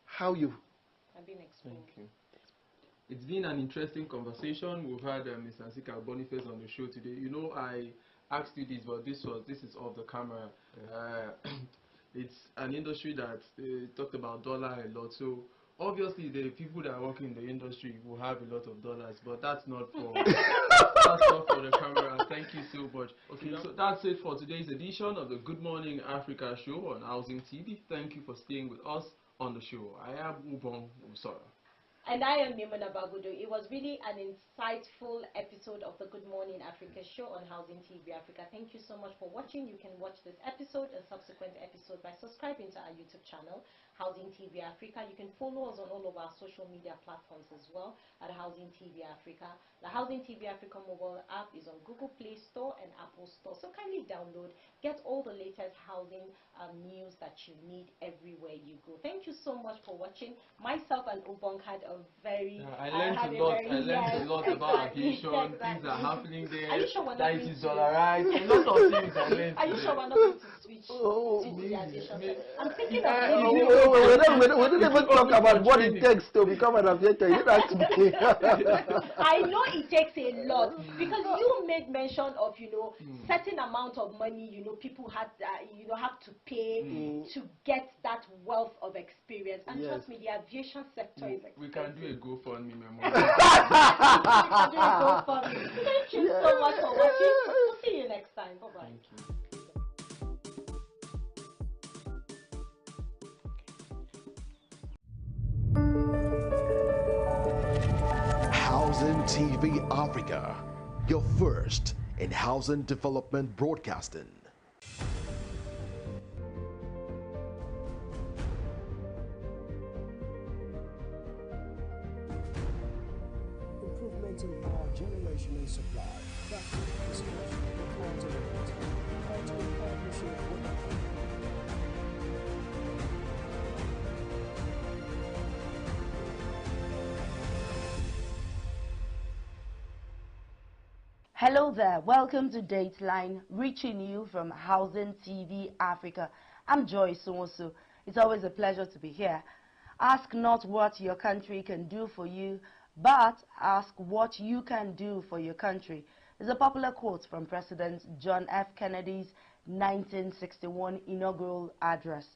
how you have been exposed. Thank you. It's been an interesting conversation. We've had Mr. Nsika Boniface on the show today. You know, I asked you this, but this is off the camera. It's an industry that talked about dollar a lot. So obviously, the people that work in the industry will have a lot of dollars, but that's not for the camera. Thank you so much. Okay, so that's it for today's edition of the Good Morning Africa show on Housing TV. Thank you for staying with us on the show. I am Ubong Usora. And I am Maimuna Bagudu. It was really an insightful episode of the Good Morning Africa show on Housing TV Africa. Thank you so much for watching. You can watch this episode and subsequent episode by subscribing to our YouTube channel, Housing TV Africa. You can follow us on all of our social media platforms as well at Housing TV Africa. The Housing TV Africa mobile app is on Google Play Store and Apple Store. So kindly download, get all the latest housing news that you need everywhere you go. Thank you so much for watching. Myself and Ubong had a very I learned a lot about aviation, things are happening there. Are you sure we're not that going it is to dollarized? A lot of things I learned. Are you sure we're not going to switch to the aviation? I'm thinking of we didn't even talk about what it takes to become an aviator. You didn't ask me. I know it takes a lot because you made mention of, certain amount of money, people had, have to pay to get that wealth of experience. And trust me, the aviation sector is expensive. We can do a GoFundMe, Memo. We can do a GoFundMe. Thank you so much for watching. We'll see you next time. Bye-bye. Thank you. Housing TV Africa, your first in housing development broadcasting. Improvement in power generation and supply, practical discussion, accountability, ultimate partnership with Hello there, welcome to Dateline, reaching you from Housing TV Africa. I'm Joy Sumosu. It's always a pleasure to be here. Ask not what your country can do for you, but ask what you can do for your country. It's a popular quote from President John F. Kennedy's 1961 inaugural address.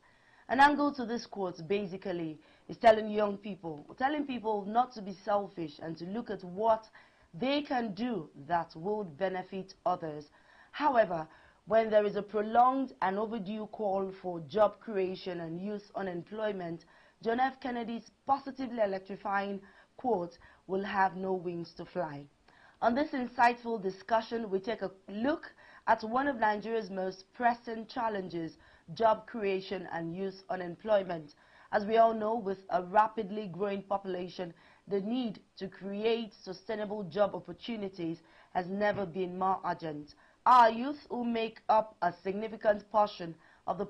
An angle to this quote basically is telling people not to be selfish and to look at what they can do that would benefit others. However, when there is a prolonged and overdue call for job creation and youth unemployment, John F. Kennedy's positively electrifying quote will have no wings to fly. On this insightful discussion, we take a look at one of Nigeria's most pressing challenges, job creation and youth unemployment. As we all know, with a rapidly growing population, the need to create sustainable job opportunities has never been more urgent. Our youth, who make up a significant portion